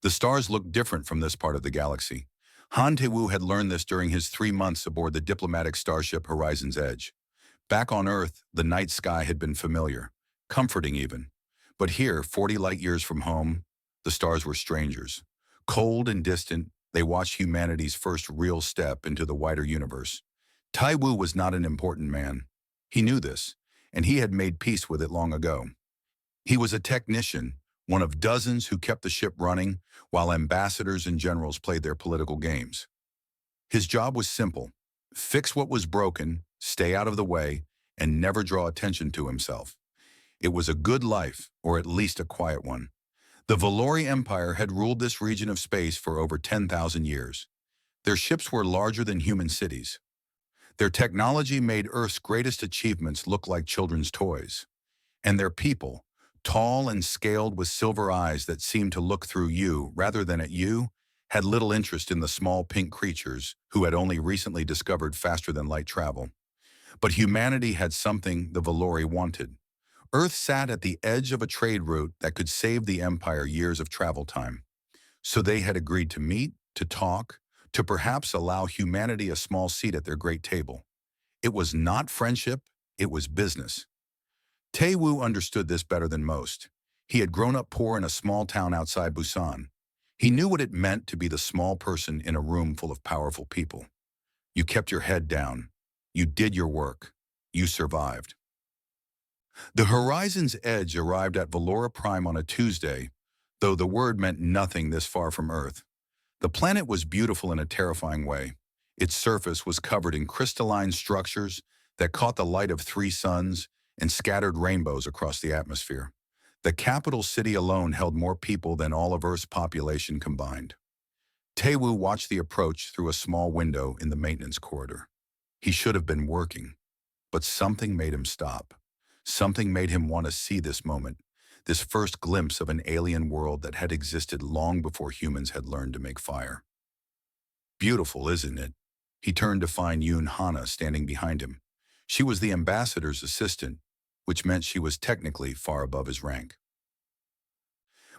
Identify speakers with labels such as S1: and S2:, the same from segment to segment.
S1: The stars looked different from this part of the galaxy. Han Tae-woo had learned this during his 3 months aboard the diplomatic starship Horizon's Edge. Back on Earth, the night sky had been familiar, comforting even. But here, 40 light years from home, the stars were strangers. Cold and distant, they watched humanity's first real step into the wider universe. Tai-woo was not an important man. He knew this, and he had made peace with it long ago. He was a technician, one of dozens who kept the ship running while ambassadors and generals played their political games. His job was simple: fix what was broken, stay out of the way, and never draw attention to himself. It was a good life, or at least a quiet one. The Valori Empire had ruled this region of space for over 10,000 years. Their ships were larger than human cities. Their technology made Earth's greatest achievements look like children's toys. And their people, tall and scaled with silver eyes that seemed to look through you rather than at you, had little interest in the small pink creatures who had only recently discovered faster-than-light travel. But humanity had something the Valori wanted. Earth sat at the edge of a trade route that could save the Empire years of travel time. So they had agreed to meet, to talk, to perhaps allow humanity a small seat at their great table. It was not friendship, it was business. Tae-woo understood this better than most. He had grown up poor in a small town outside Busan. He knew what it meant to be the small person in a room full of powerful people. You kept your head down. You did your work. You survived. The Horizon's Edge arrived at Valora Prime on a Tuesday, though the word meant nothing this far from Earth. The planet was beautiful in a terrifying way. Its surface was covered in crystalline structures that caught the light of 3 suns and scattered rainbows across the atmosphere. The capital city alone held more people than all of Earth's population combined. Tae-woo watched the approach through a small window in the maintenance corridor. He should have been working, but something made him stop. Something made him want to see this moment, this first glimpse of an alien world that had existed long before humans had learned to make fire. Beautiful, isn't it? He turned to find Yoon Hana standing behind him. She was the ambassador's assistant, which meant she was technically far above his rank.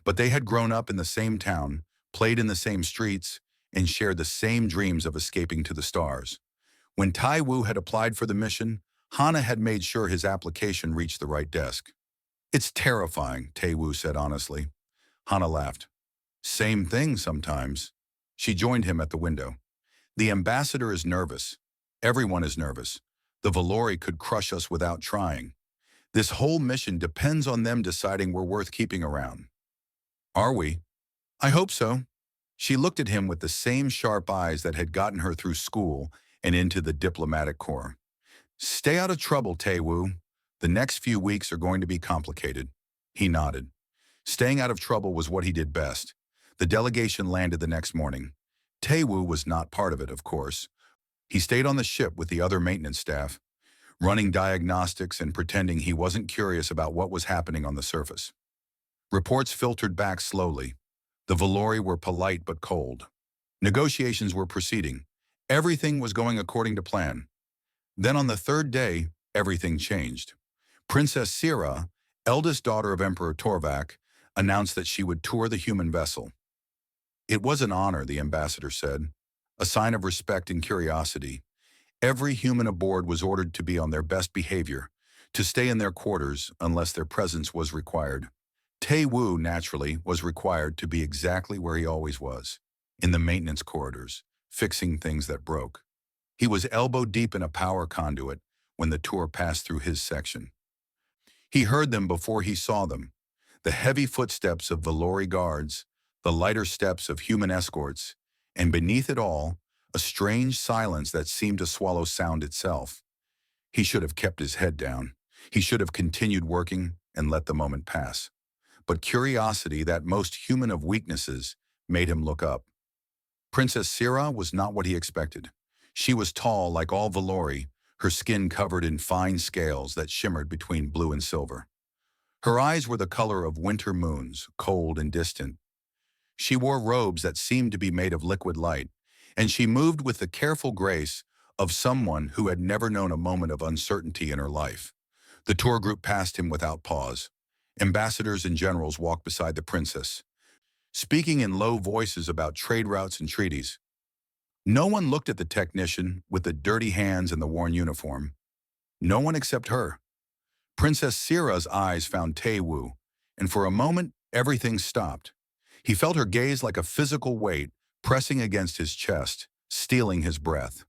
S1: But they had grown up in the same town, played in the same streets, and shared the same dreams of escaping to the stars. When Tai-woo had applied for the mission, Hana had made sure his application reached the right desk. "It's terrifying," Tae-woo said honestly. Hana laughed. "Same thing sometimes." She joined him at the window. "The ambassador is nervous. Everyone is nervous. The Valori could crush us without trying. This whole mission depends on them deciding we're worth keeping around." "Are we?" "I hope so." She looked at him with the same sharp eyes that had gotten her through school and into the diplomatic corps. "Stay out of trouble, Tae-woo. The next few weeks are going to be complicated." He nodded. Staying out of trouble was what he did best. The delegation landed the next morning. Tae-woo was not part of it, of course. He stayed on the ship with the other maintenance staff, running diagnostics and pretending he wasn't curious about what was happening on the surface. Reports filtered back slowly. The Valori were polite but cold. Negotiations were proceeding. Everything was going according to plan. Then on the 3rd day, everything changed. Princess Sira, eldest daughter of Emperor Torvak, announced that she would tour the human vessel. It was an honor, the ambassador said, a sign of respect and curiosity. Every human aboard was ordered to be on their best behavior, to stay in their quarters unless their presence was required. Tae-woo, naturally, was required to be exactly where he always was, in the maintenance corridors, fixing things that broke. He was elbow-deep in a power conduit when the tour passed through his section. He heard them before he saw them, the heavy footsteps of Valori guards, the lighter steps of human escorts, and beneath it all, a strange silence that seemed to swallow sound itself. He should have kept his head down. He should have continued working and let the moment pass. But curiosity, that most human of weaknesses, made him look up. Princess Sira was not what he expected. She was tall like all Valori, her skin covered in fine scales that shimmered between blue and silver. Her eyes were the color of winter moons, cold and distant. She wore robes that seemed to be made of liquid light, and she moved with the careful grace of someone who had never known a moment of uncertainty in her life. The tour group passed him without pause. Ambassadors and generals walked beside the princess. speaking in low voices about trade routes and treaties. No one looked at the technician with the dirty hands and the worn uniform. No one except her. Princess Sira's eyes found Tae-woo, and for a moment, everything stopped. He felt her gaze like a physical weight pressing against his chest, stealing his breath.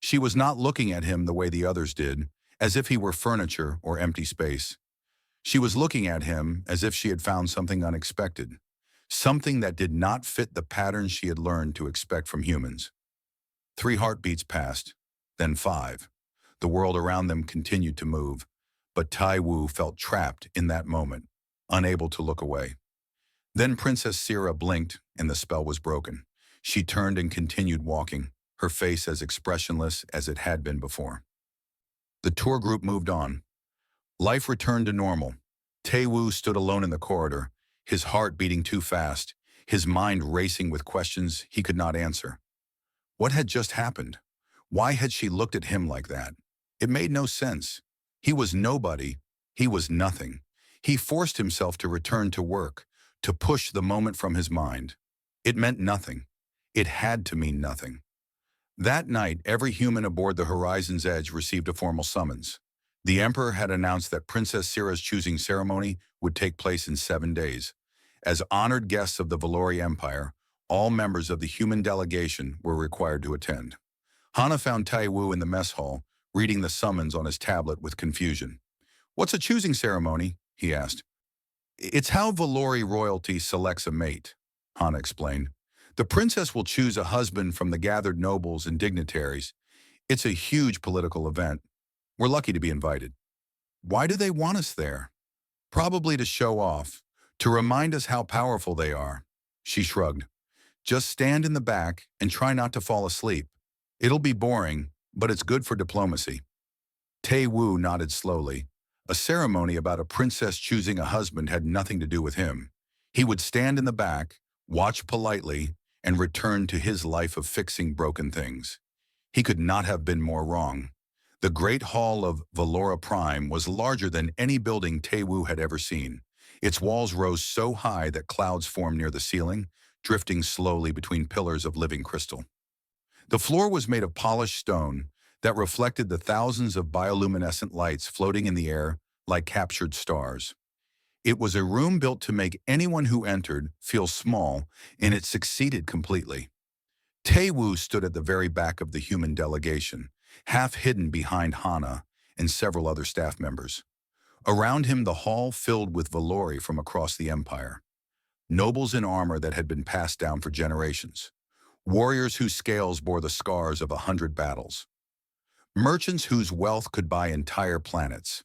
S1: She was not looking at him the way the others did, as if he were furniture or empty space. She was looking at him as if she had found something unexpected, something that did not fit the patterns she had learned to expect from humans. 3 heartbeats passed, then 5. The world around them continued to move, but Tai-woo felt trapped in that moment, unable to look away. Then Princess Sira blinked, and the spell was broken. She turned and continued walking, her face as expressionless as it had been before. The tour group moved on. Life returned to normal. Tae-woo stood alone in the corridor, his heart beating too fast, his mind racing with questions he could not answer. What had just happened? Why had she looked at him like that? It made no sense. He was nobody. He was nothing. He forced himself to return to work, to push the moment from his mind. It meant nothing. It had to mean nothing. That night, every human aboard the Horizon's Edge received a formal summons. The Emperor had announced that Princess Sira's choosing ceremony would take place in 7 days. As honored guests of the Valori Empire, all members of the human delegation were required to attend. Hana found Tai-woo in the mess hall, reading the summons on his tablet with confusion. "What's a choosing ceremony?" he asked. "It's how Valori royalty selects a mate," Hana explained. "The princess will choose a husband from the gathered nobles and dignitaries. It's a huge political event. We're lucky to be invited." "Why do they want us there?" "Probably to show off, to remind us how powerful they are." She shrugged. "Just stand in the back and try not to fall asleep. It'll be boring, but it's good for diplomacy." Tae-woo nodded slowly. A ceremony about a princess choosing a husband had nothing to do with him. He would stand in the back, watch politely, and return to his life of fixing broken things. He could not have been more wrong. The Great Hall of Valora Prime was larger than any building Tae-woo had ever seen. Its walls rose so high that clouds formed near the ceiling, drifting slowly between pillars of living crystal. The floor was made of polished stone that reflected the thousands of bioluminescent lights floating in the air like captured stars. It was a room built to make anyone who entered feel small, and it succeeded completely. Tae-woo stood at the very back of the human delegation, half hidden behind Hana and several other staff members. Around him, the hall filled with Valori from across the empire. Nobles in armor that had been passed down for generations. Warriors whose scales bore the scars of 100 battles. Merchants whose wealth could buy entire planets.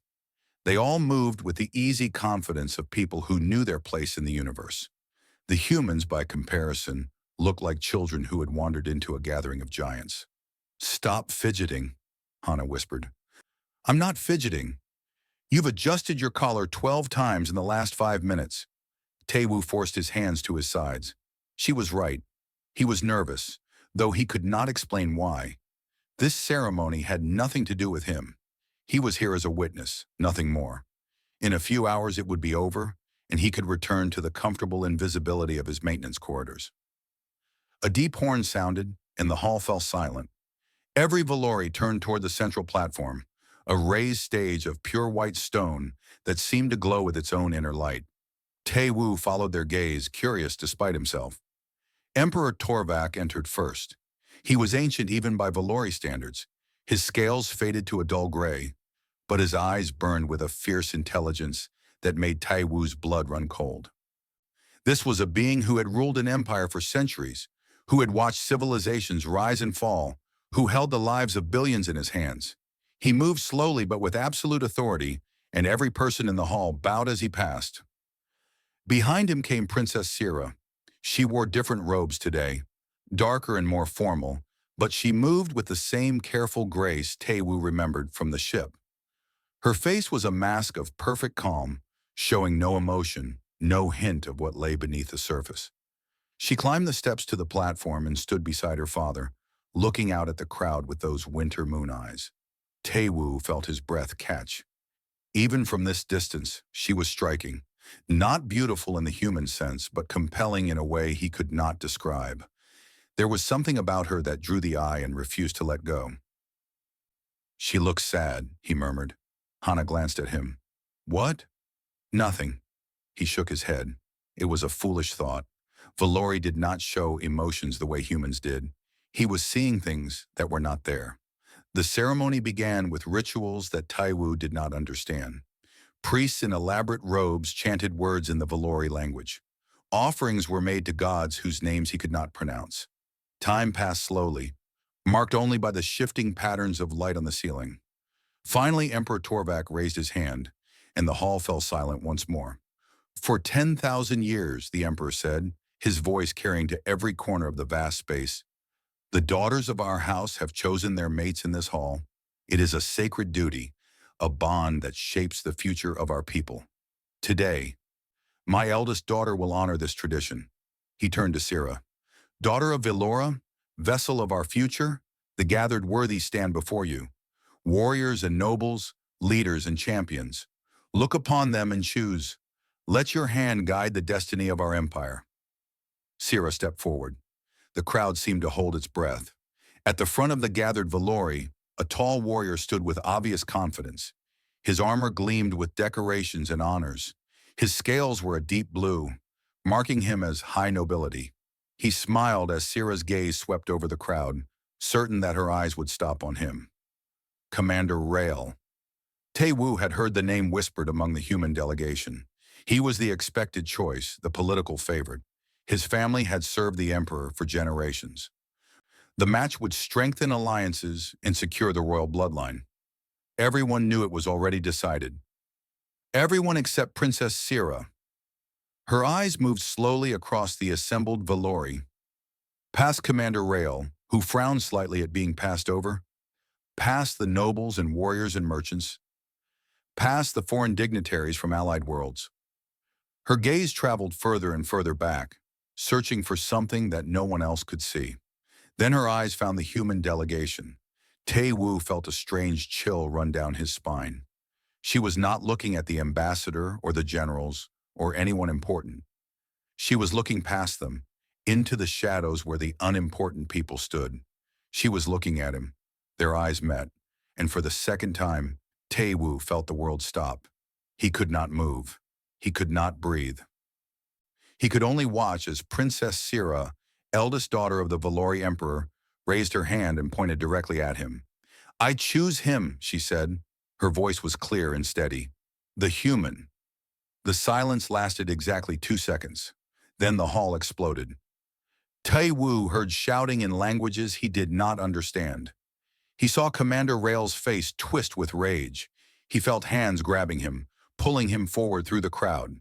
S1: They all moved with the easy confidence of people who knew their place in the universe. The humans, by comparison, looked like children who had wandered into a gathering of giants. "Stop fidgeting," Hana whispered. "I'm not fidgeting. You've adjusted your collar 12 times in the last 5 minutes. Tae-woo forced his hands to his sides. She was right. He was nervous, though he could not explain why. This ceremony had nothing to do with him. He was here as a witness, nothing more. In a few hours it would be over, and he could return to the comfortable invisibility of his maintenance corridors. A deep horn sounded, and the hall fell silent. Every Valori turned toward the central platform, a raised stage of pure white stone that seemed to glow with its own inner light. Tae-woo followed their gaze, curious despite himself. Emperor Torvak entered first. He was ancient even by Valori standards. His scales faded to a dull gray, but his eyes burned with a fierce intelligence that made Tae-woo's blood run cold. This was a being who had ruled an empire for centuries, who had watched civilizations rise and fall, who held the lives of billions in his hands. He moved slowly but with absolute authority, and every person in the hall bowed as he passed. Behind him came Princess Sira. She wore different robes today, darker and more formal, but she moved with the same careful grace Tae-woo remembered from the ship. Her face was a mask of perfect calm, showing no emotion, no hint of what lay beneath the surface. She climbed the steps to the platform and stood beside her father, looking out at the crowd with those winter moon eyes. Tae-woo felt his breath catch. Even from this distance, she was striking. Not beautiful in the human sense, but compelling in a way he could not describe. There was something about her that drew the eye and refused to let go. She looks sad, he murmured. Hana glanced at him. What? Nothing. He shook his head. It was a foolish thought. Valori did not show emotions the way humans did. He was seeing things that were not there. The ceremony began with rituals that Taiwu did not understand. Priests in elaborate robes chanted words in the Valori language. Offerings were made to gods whose names he could not pronounce. Time passed slowly, marked only by the shifting patterns of light on the ceiling. Finally, Emperor Torvak raised his hand, and the hall fell silent once more. For 10,000 years, the Emperor said, his voice carrying to every corner of the vast space, the daughters of our house have chosen their mates in this hall. It is a sacred duty, a bond that shapes the future of our people. Today, my eldest daughter will honor this tradition. He turned to Sira. Daughter of Vilora, vessel of our future, the gathered worthy stand before you. Warriors and nobles, leaders and champions. Look upon them and choose. Let your hand guide the destiny of our empire. Sira stepped forward. The crowd seemed to hold its breath. At the front of the gathered Valori, a tall warrior stood with obvious confidence. His armor gleamed with decorations and honors. His scales were a deep blue, marking him as high nobility. He smiled as Sira's gaze swept over the crowd, certain that her eyes would stop on him. Commander Rail. Taiwu had heard the name whispered among the human delegation. He was the expected choice, the political favorite. His family had served the emperor for generations. The match would strengthen alliances and secure the royal bloodline. Everyone knew it was already decided. Everyone except Princess Sira. Her eyes moved slowly across the assembled Valori, past Commander Rail, who frowned slightly at being passed over, past the nobles and warriors and merchants, past the foreign dignitaries from allied worlds. Her gaze traveled further and further back, searching for something that no one else could see. Then her eyes found the human delegation. Taiwu felt a strange chill run down his spine. She was not looking at the ambassador or the generals or anyone important. She was looking past them, into the shadows where the unimportant people stood. She was looking at him. Their eyes met, and for the second time, Taiwu felt the world stop. He could not move. He could not breathe. He could only watch as Princess Sira, eldest daughter of the Valori Emperor, raised her hand and pointed directly at him. I choose him, she said. Her voice was clear and steady. The human. The silence lasted exactly 2 seconds. Then the hall exploded. Taiwu heard shouting in languages he did not understand. He saw Commander Rail's face twist with rage. He felt hands grabbing him, pulling him forward through the crowd.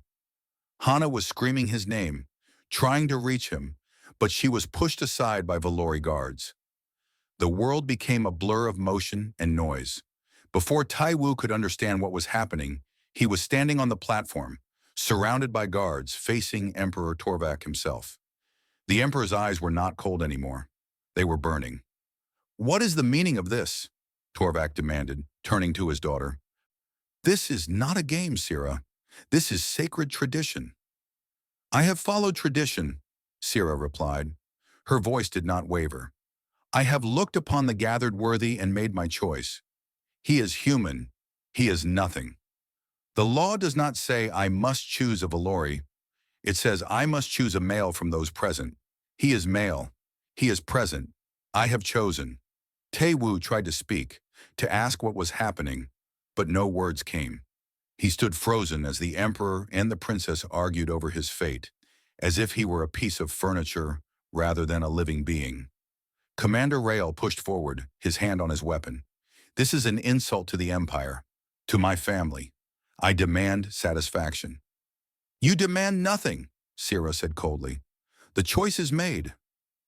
S1: Hana was screaming his name, trying to reach him, but she was pushed aside by Valori guards. The world became a blur of motion and noise. Before Taiwu could understand what was happening, he was standing on the platform, surrounded by guards, facing Emperor Torvak himself. The Emperor's eyes were not cold anymore. They were burning. What is the meaning of this? Torvak demanded, turning to his daughter. This is not a game, Sira. This is sacred tradition. I have followed tradition, Sira replied. Her voice did not waver. I have looked upon the gathered worthy and made my choice. He is human. He is nothing. The law does not say I must choose a Valori. It says I must choose a male from those present. He is male. He is present. I have chosen. Taiwu tried to speak, to ask what was happening, but no words came. He stood frozen as the emperor and the princess argued over his fate, as if he were a piece of furniture rather than a living being. Commander Rail pushed forward, his hand on his weapon. This is an insult to the empire, to my family. I demand satisfaction. You demand nothing, Sira said coldly. The choice is made.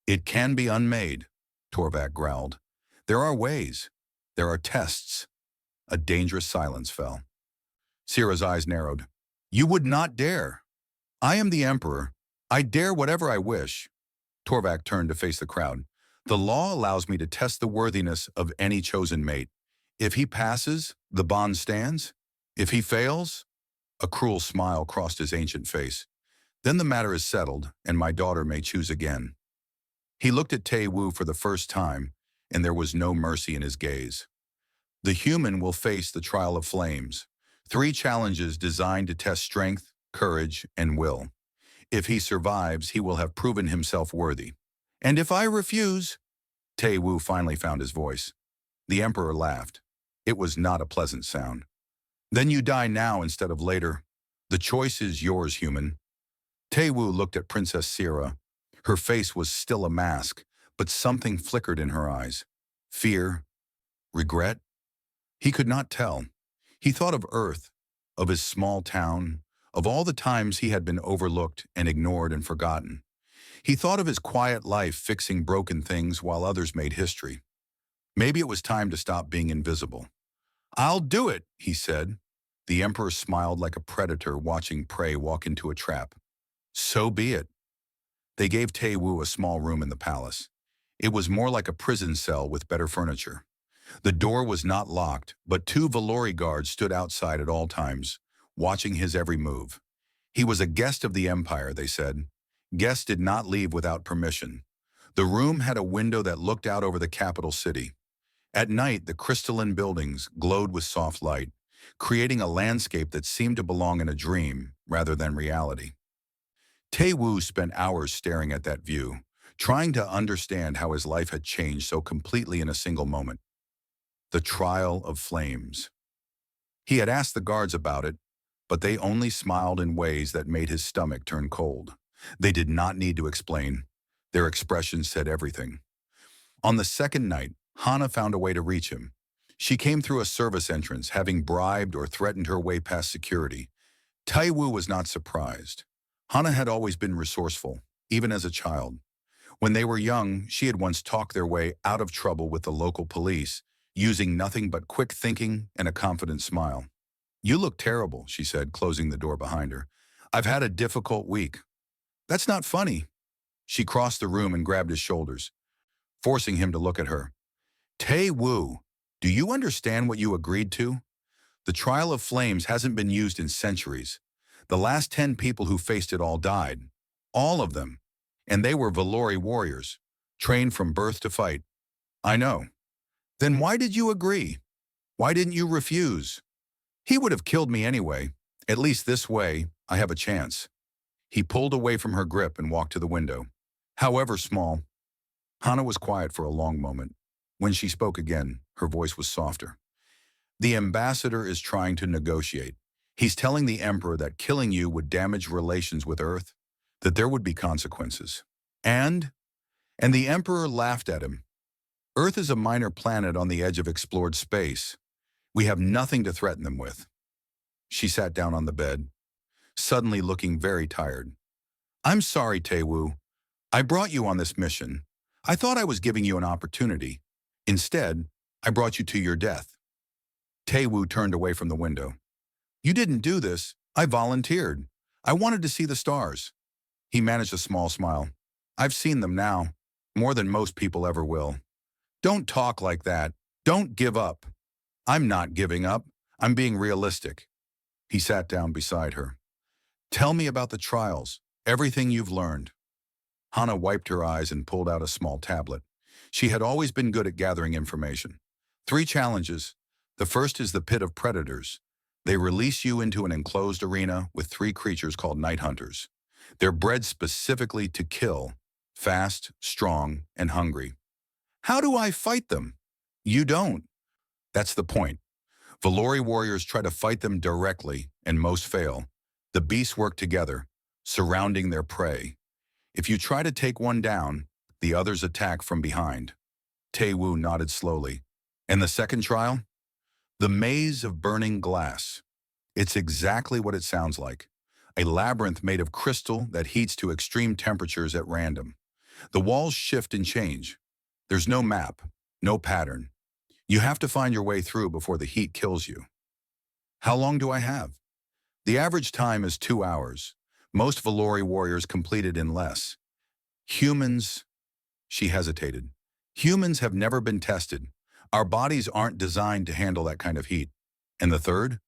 S1: It can be unmade, Torvak growled. There are ways. There are tests. A dangerous silence fell. Sira's eyes narrowed. You would not dare. I am the emperor. I dare whatever I wish. Torvak turned to face the crowd. The law allows me to test the worthiness of any chosen mate. If he passes, the bond stands. If he fails, A cruel smile crossed his ancient face. Then the matter is settled, and my daughter may choose again. He looked at Tae Wu for the first time, and there was no mercy in his gaze. The human will face the trial of flames, 3 challenges designed to test strength, courage, and will. If he survives, he will have proven himself worthy. And if I refuse, Tae Wu finally found his voice. The emperor laughed. It was not a pleasant sound. Then you die now instead of later. The choice is yours, human. Tae Wu looked at Princess Sierra. Her face was still a mask, but something flickered in her eyes. Fear? Regret? He could not tell. He thought of Earth, of his small town, of all the times he had been overlooked and ignored and forgotten. He thought of his quiet life fixing broken things while others made history. Maybe it was time to stop being invisible. I'll do it, he said. The emperor smiled like a predator watching prey walk into a trap. So be it. They gave Tae Wu a small room in the palace. It was more like a prison cell with better furniture. The door was not locked, but 2 Valori guards stood outside at all times, watching his every move. He was a guest of the empire, they said. Guests did not leave without permission. The room had a window that looked out over the capital city. At night, the crystalline buildings glowed with soft light, creating a landscape that seemed to belong in a dream rather than reality. Tae Wu spent hours staring at that view, trying to understand how his life had changed so completely in a single moment. The trial of flames. He had asked the guards about it, but they only smiled in ways that made his stomach turn cold. They did not need to explain. Their expressions said everything. On the second night, Hana found a way to reach him. She came through a service entrance, having bribed or threatened her way past security. Tae Wu was not surprised. Hana had always been resourceful, even as a child. When they were young, she had once talked their way out of trouble with the local police, using nothing but quick thinking and a confident smile. You look terrible, she said, closing the door behind her. I've had a difficult week. That's not funny. She crossed the room and grabbed his shoulders, forcing him to look at her. Tae Wu, do you understand what you agreed to? The trial of flames hasn't been used in centuries. The last 10 people who faced it all died. All of them. And they were Valori warriors, trained from birth to fight. I know. Then why did you agree? Why didn't you refuse? He would have killed me anyway. At least this way, I have a chance. He pulled away from her grip and walked to the window. However small. Hana was quiet for a long moment. When she spoke again, her voice was softer. The ambassador is trying to negotiate. He's telling the emperor that killing you would damage relations with Earth, that there would be consequences. And the emperor laughed at him. Earth is a minor planet on the edge of explored space. We have nothing to threaten them with. She sat down on the bed, suddenly looking very tired. I'm sorry, Tae Wu. I brought you on this mission. I thought I was giving you an opportunity. Instead, I brought you to your death. Tae Wu turned away from the window. You didn't do this. I volunteered. I wanted to see the stars. He managed a small smile. I've seen them now, more than most people ever will. Don't talk like that. Don't give up. I'm not giving up. I'm being realistic. He sat down beside her. Tell me about the trials, everything you've learned. Hana wiped her eyes and pulled out a small tablet. She had always been good at gathering information. 3 challenges. The first is the pit of predators. They release you into an enclosed arena with 3 creatures called night hunters. They're bred specifically to kill, fast, strong, and hungry. How do I fight them? You don't. That's the point. Valori warriors try to fight them directly, and most fail. The beasts work together, surrounding their prey. If you try to take one down, the others attack from behind. Tae Wu nodded slowly. And the second trial? The maze of burning glass. It's exactly what it sounds like. A labyrinth made of crystal that heats to extreme temperatures at random. The walls shift and change. There's no map, no pattern. You have to find your way through before the heat kills you. How long do I have? The average time is 2 hours. Most Valori warriors complete it in less. Humans, she hesitated. Humans have never been tested. Our bodies aren't designed to handle that kind of heat. And the third?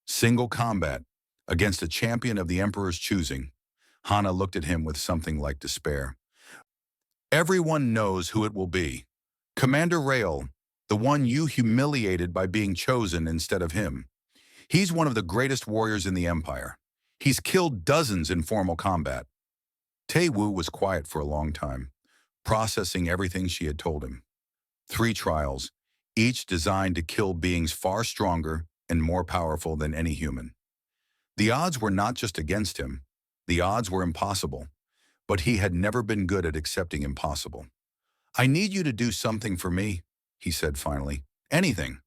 S1: Single combat. against a champion of the Emperor's choosing. Hana looked at him with something like despair. Everyone knows who it will be. Commander Rael, the one you humiliated by being chosen instead of him. He's one of the greatest warriors in the Empire. He's killed dozens in formal combat. Tae-woo was quiet for a long time, processing everything she had told him. 3 trials, each designed to kill beings far stronger and more powerful than any human. The odds were not just against him. The odds were impossible, but he had never been good at accepting impossible. I need you to do something for me, he said finally. Anything.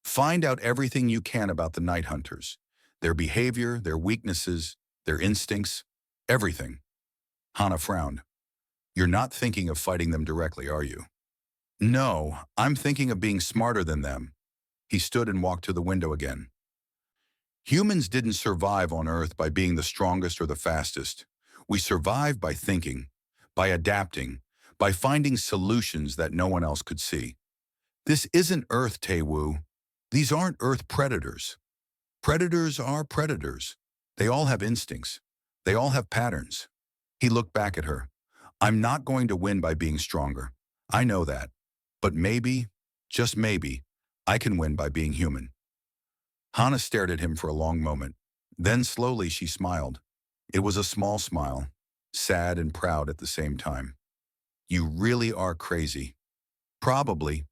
S1: Find out everything you can about the Night Hunters. Their behavior, their weaknesses, their instincts, everything. Hana frowned. You're not thinking of fighting them directly, are you? No, I'm thinking of being smarter than them. He stood and walked to the window again. Humans didn't survive on Earth by being the strongest or the fastest. We survived by thinking, by adapting, by finding solutions that no one else could see. This isn't Earth, Tae-woo. These aren't Earth predators. Predators are predators. They all have instincts. They all have patterns. He looked back at her. I'm not going to win by being stronger. I know that. But maybe, just maybe, I can win by being human. Hana stared at him for a long moment. Then slowly she smiled. It was a small smile, sad and proud at the same time. You really are crazy. Probably.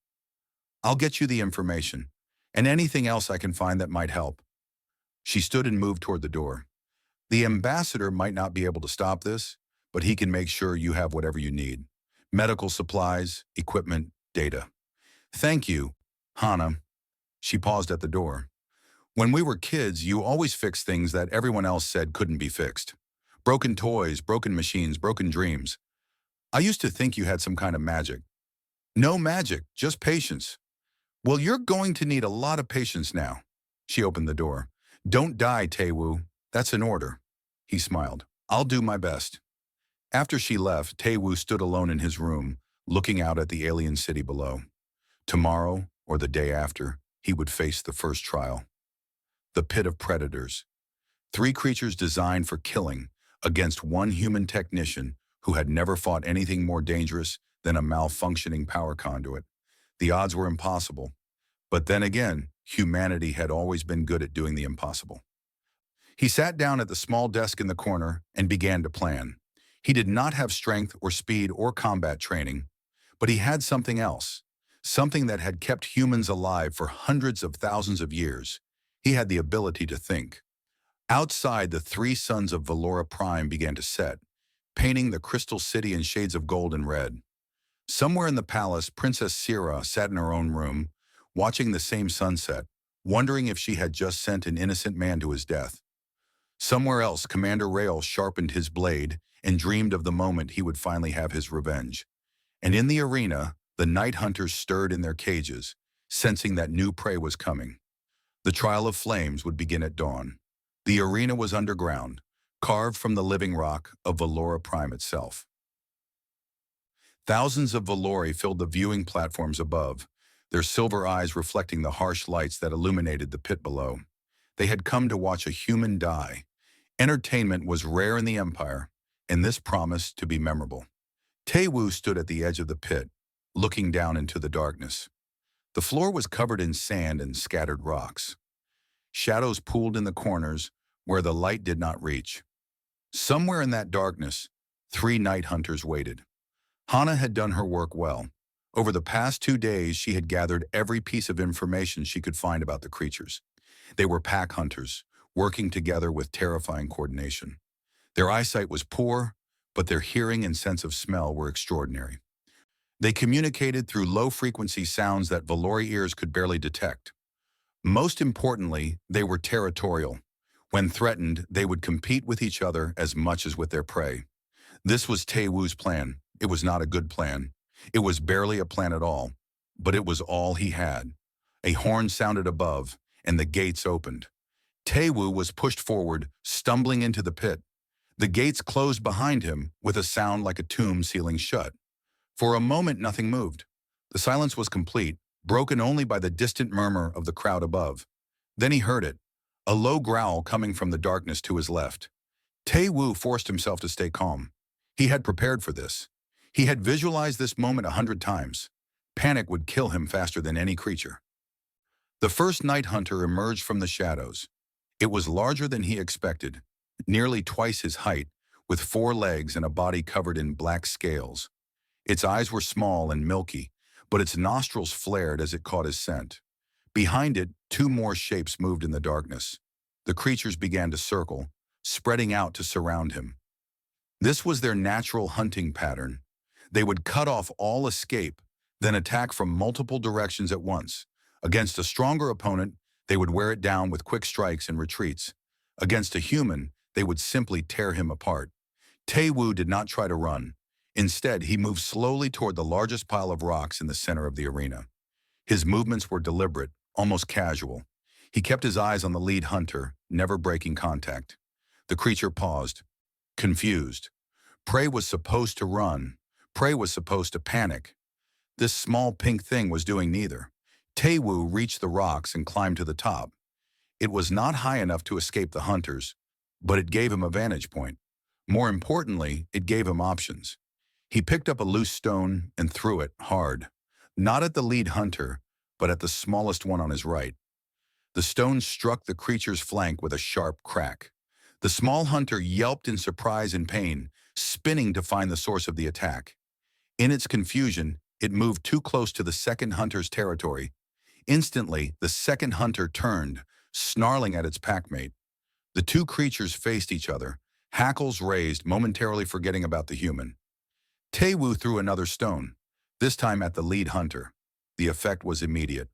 S1: I'll get you the information, and anything else I can find that might help. She stood and moved toward the door. The ambassador might not be able to stop this, but he can make sure you have whatever you need. Medical supplies, equipment, data. Thank you, Hana. She paused at the door. When we were kids, you always fixed things that everyone else said couldn't be fixed. Broken toys, broken machines, broken dreams. I used to think you had some kind of magic. No magic, just patience. Well, you're going to need a lot of patience now. She opened the door. Don't die, Tae-woo. That's an order. He smiled. I'll do my best. After she left, Tae-woo stood alone in his room, looking out at the alien city below. Tomorrow, or the day after, he would face the first trial. The pit of predators. 3 creatures designed for killing against one human technician who had never fought anything more dangerous than a malfunctioning power conduit. The odds were impossible. But then again, humanity had always been good at doing the impossible. He sat down at the small desk in the corner and began to plan. He did not have strength or speed or combat training, but he had something else, something that had kept humans alive for hundreds of thousands of years. He had the ability to think. Outside, the 3 suns of Valora Prime began to set, painting the crystal city in shades of gold and red. Somewhere in the palace, Princess Sira sat in her own room, watching the same sunset, wondering if she had just sent an innocent man to his death. Somewhere else, Commander Rael sharpened his blade and dreamed of the moment he would finally have his revenge. And in the arena, the night hunters stirred in their cages, sensing that new prey was coming. The trial of flames would begin at dawn. The arena was underground, carved from the living rock of Valora Prime itself. Thousands of Valori filled the viewing platforms above, their silver eyes reflecting the harsh lights that illuminated the pit below. They had come to watch a human die. Entertainment was rare in the Empire, and this promised to be memorable. Tae-woo stood at the edge of the pit, looking down into the darkness. The floor was covered in sand and scattered rocks. Shadows pooled in the corners where the light did not reach. Somewhere in that darkness, 3 night hunters waited. Hana had done her work well. Over the past 2 days, she had gathered every piece of information she could find about the creatures. They were pack hunters, working together with terrifying coordination. Their eyesight was poor, but their hearing and sense of smell were extraordinary. They communicated through low-frequency sounds that Valori ears could barely detect. Most importantly, they were territorial. When threatened, they would compete with each other as much as with their prey. This was Tae-woo's plan. It was not a good plan. It was barely a plan at all, but it was all he had. A horn sounded above, and the gates opened. Tae-woo was pushed forward, stumbling into the pit. The gates closed behind him with a sound like a tomb sealing shut. For a moment, nothing moved. The silence was complete, broken only by the distant murmur of the crowd above. Then he heard it, a low growl coming from the darkness to his left. Tae-woo forced himself to stay calm. He had prepared for this. He had visualized this moment 100 times. Panic would kill him faster than any creature. The first night hunter emerged from the shadows. It was larger than he expected, nearly twice his height, with 4 legs and a body covered in black scales. Its eyes were small and milky, but its nostrils flared as it caught his scent. Behind it, 2 more shapes moved in the darkness. The creatures began to circle, spreading out to surround him. This was their natural hunting pattern. They would cut off all escape, then attack from multiple directions at once. Against a stronger opponent, they would wear it down with quick strikes and retreats. Against a human, they would simply tear him apart. Tae-woo did not try to run. Instead, he moved slowly toward the largest pile of rocks in the center of the arena. His movements were deliberate, almost casual. He kept his eyes on the lead hunter, never breaking contact. The creature paused, confused. Prey was supposed to run. Prey was supposed to panic. This small pink thing was doing neither. Tae-woo reached the rocks and climbed to the top. It was not high enough to escape the hunters, but it gave him a vantage point. More importantly, it gave him options. He picked up a loose stone and threw it hard, not at the lead hunter, but at the smallest one on his right. The stone struck the creature's flank with a sharp crack. The small hunter yelped in surprise and pain, spinning to find the source of the attack. In its confusion, it moved too close to the second hunter's territory. Instantly, the second hunter turned, snarling at its packmate. The 2 creatures faced each other, hackles raised, momentarily forgetting about the human. Tae-woo threw another stone, this time at the lead hunter. The effect was immediate.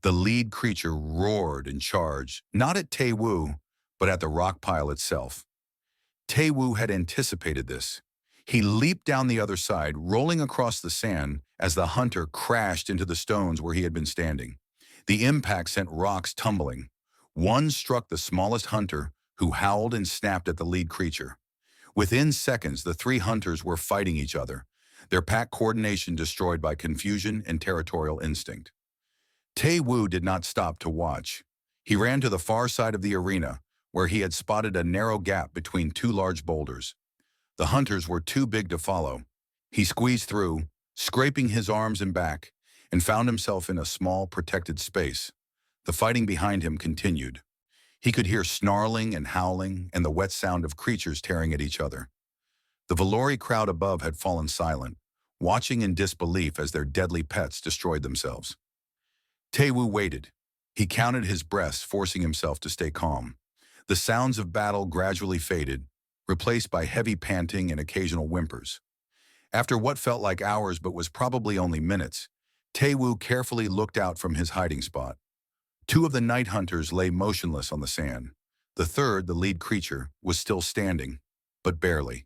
S1: The lead creature roared and charged, not at Tae-woo, but at the rock pile itself. Tae-woo had anticipated this. He leaped down the other side, rolling across the sand as the hunter crashed into the stones where he had been standing. The impact sent rocks tumbling. One struck the smallest hunter, who howled and snapped at the lead creature. Within seconds, the 3 hunters were fighting each other, their pack coordination destroyed by confusion and territorial instinct. Tae-woo did not stop to watch. He ran to the far side of the arena, where he had spotted a narrow gap between 2 large boulders. The hunters were too big to follow. He squeezed through, scraping his arms and back, and found himself in a small, protected space. The fighting behind him continued. He could hear snarling and howling and the wet sound of creatures tearing at each other. The Valori crowd above had fallen silent, watching in disbelief as their deadly pets destroyed themselves. Tae-woo waited. He counted his breaths, forcing himself to stay calm. The sounds of battle gradually faded, replaced by heavy panting and occasional whimpers. After what felt like hours but was probably only minutes, Tae-woo carefully looked out from his hiding spot. 2 of the night hunters lay motionless on the sand. The third, the lead creature, was still standing, but barely.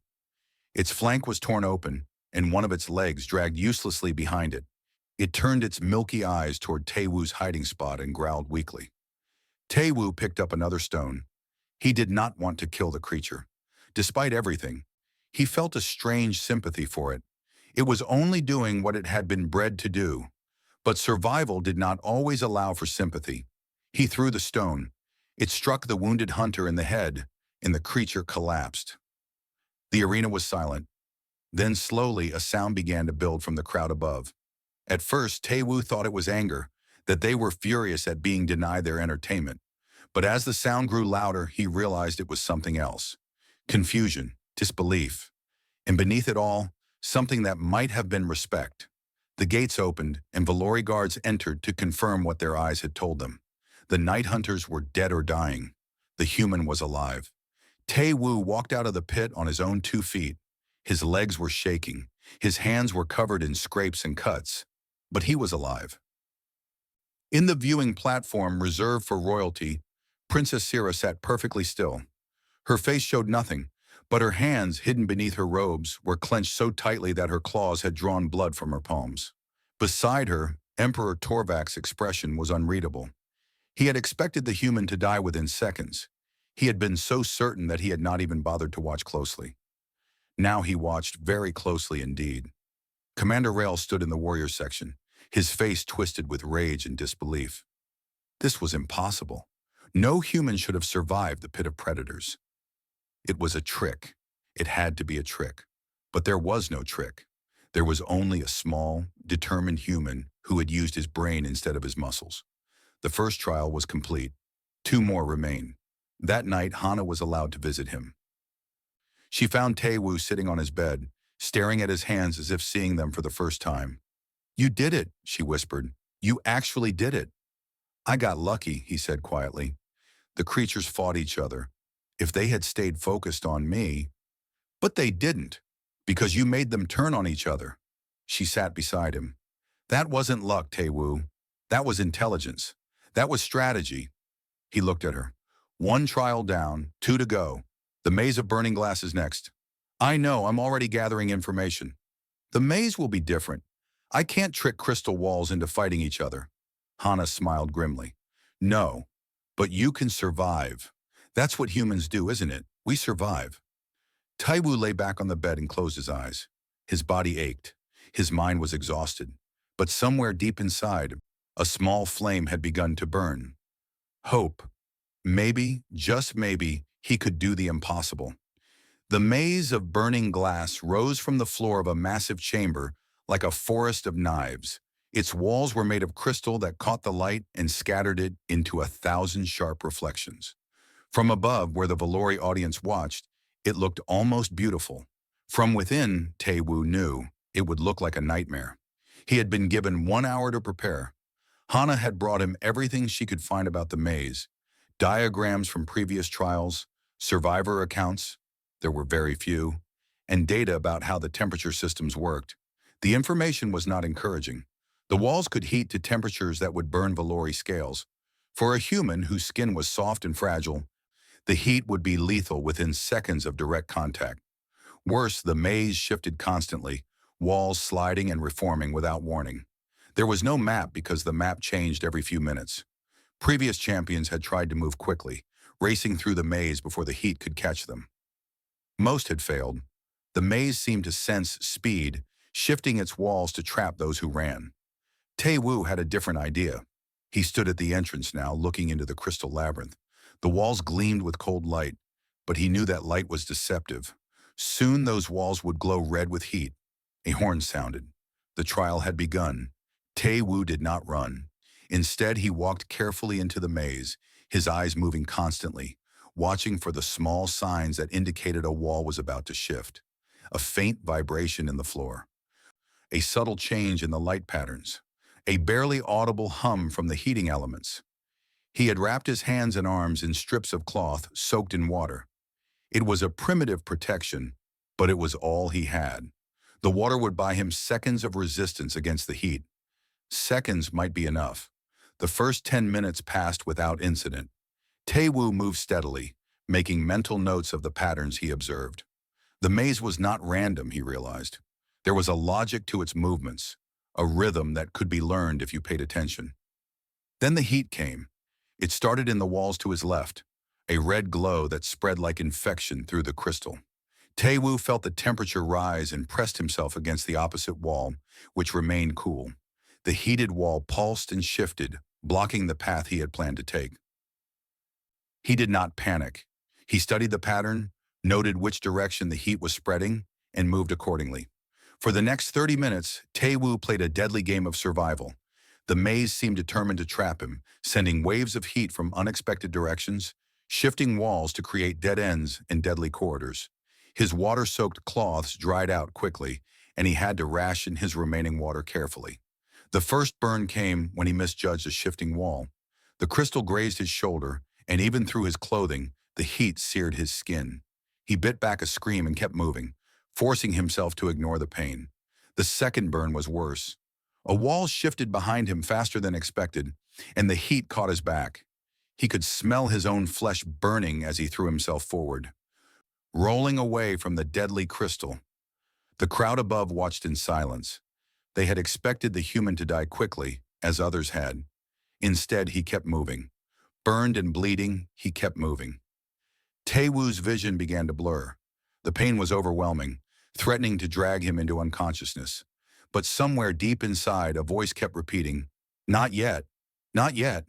S1: Its flank was torn open, and one of its legs dragged uselessly behind it. It turned its milky eyes toward Tae-woo's hiding spot and growled weakly. Tae-woo picked up another stone. He did not want to kill the creature. Despite everything, he felt a strange sympathy for it. It was only doing what it had been bred to do. But survival did not always allow for sympathy. He threw the stone. It struck the wounded hunter in the head, and the creature collapsed. The arena was silent. Then slowly a sound began to build from the crowd above. At first, Tae-woo thought it was anger, that they were furious at being denied their entertainment. But as the sound grew louder, he realized it was something else. Confusion, disbelief, and beneath it all, something that might have been respect. The gates opened, and Valori guards entered to confirm what their eyes had told them. The night hunters were dead or dying. The human was alive. Tae-woo walked out of the pit on his own 2 feet. His legs were shaking. His hands were covered in scrapes and cuts. But he was alive. In the viewing platform reserved for royalty, Princess Sira sat perfectly still. Her face showed nothing, but her hands, hidden beneath her robes, were clenched so tightly that her claws had drawn blood from her palms. Beside her, Emperor Torvak's expression was unreadable. He had expected the human to die within seconds. He had been so certain that he had not even bothered to watch closely. Now he watched very closely indeed. Commander Rail stood in the warrior section, his face twisted with rage and disbelief. This was impossible. No human should have survived the pit of predators. It was a trick. It had to be a trick. But there was no trick. There was only a small, determined human who had used his brain instead of his muscles. The first trial was complete. Two more remained. That night, Hana was allowed to visit him. She found Taewoo sitting on his bed, staring at his hands as if seeing them for the first time. "You did it," she whispered. "You actually did it." "I got lucky," he said quietly. "The creatures fought each other. If they had stayed focused on me, but they didn't, because you made them turn on each other." She sat beside him. "That wasn't luck, Taewoo. That was intelligence. That was strategy." He looked at her. "One trial down, two to go. The maze of burning glass is next." "I know, I'm already gathering information." "The maze will be different. I can't trick crystal walls into fighting each other." Hana smiled grimly. "No, but you can survive. That's what humans do, isn't it? We survive." Taiwu lay back on the bed and closed his eyes. His body ached. His mind was exhausted. But somewhere deep inside, a small flame had begun to burn. Hope. Maybe, just maybe, he could do the impossible. The maze of burning glass rose from the floor of a massive chamber like a forest of knives. Its walls were made of crystal that caught the light and scattered it into 1,000 sharp reflections. From above, where the Valori audience watched, it looked almost beautiful. From within, Taewoo knew it would look like a nightmare. He had been given 1 hour to prepare. Hana had brought him everything she could find about the maze. Diagrams from previous trials, survivor accounts, there were very few, and data about how the temperature systems worked. The information was not encouraging. The walls could heat to temperatures that would burn Valori scales. For a human whose skin was soft and fragile, the heat would be lethal within seconds of direct contact. Worse, the maze shifted constantly, walls sliding and reforming without warning. There was no map because the map changed every few minutes. Previous champions had tried to move quickly, racing through the maze before the heat could catch them. Most had failed. The maze seemed to sense speed, shifting its walls to trap those who ran. Taewoo had a different idea. He stood at the entrance now, looking into the crystal labyrinth. The walls gleamed with cold light, but he knew that light was deceptive. Soon those walls would glow red with heat. A horn sounded. The trial had begun. Taewoo did not run. Instead, he walked carefully into the maze, his eyes moving constantly, watching for the small signs that indicated a wall was about to shift. A faint vibration in the floor. A subtle change in the light patterns. A barely audible hum from the heating elements. He had wrapped his hands and arms in strips of cloth soaked in water. It was a primitive protection, but it was all he had. The water would buy him seconds of resistance against the heat. Seconds might be enough. The first 10 minutes passed without incident. Taewoo moved steadily, making mental notes of the patterns he observed. The maze was not random, he realized. There was a logic to its movements, a rhythm that could be learned if you paid attention. Then the heat came. It started in the walls to his left, a red glow that spread like infection through the crystal. Taewoo felt the temperature rise and pressed himself against the opposite wall, which remained cool. The heated wall pulsed and shifted, blocking the path he had planned to take. He did not panic. He studied the pattern, noted which direction the heat was spreading, and moved accordingly. For the next 30 minutes, Taewoo played a deadly game of survival. The maze seemed determined to trap him, sending waves of heat from unexpected directions, shifting walls to create dead ends and deadly corridors. His water-soaked cloths dried out quickly, and he had to ration his remaining water carefully. The first burn came when he misjudged a shifting wall. The crystal grazed his shoulder, and even through his clothing, the heat seared his skin. He bit back a scream and kept moving, forcing himself to ignore the pain. The second burn was worse. A wall shifted behind him faster than expected, and the heat caught his back. He could smell his own flesh burning as he threw himself forward, rolling away from the deadly crystal. The crowd above watched in silence. They had expected the human to die quickly, as others had. Instead, he kept moving. Burned and bleeding, he kept moving. Taewoo's vision began to blur. The pain was overwhelming, threatening to drag him into unconsciousness. But somewhere deep inside, a voice kept repeating, "Not yet, not yet.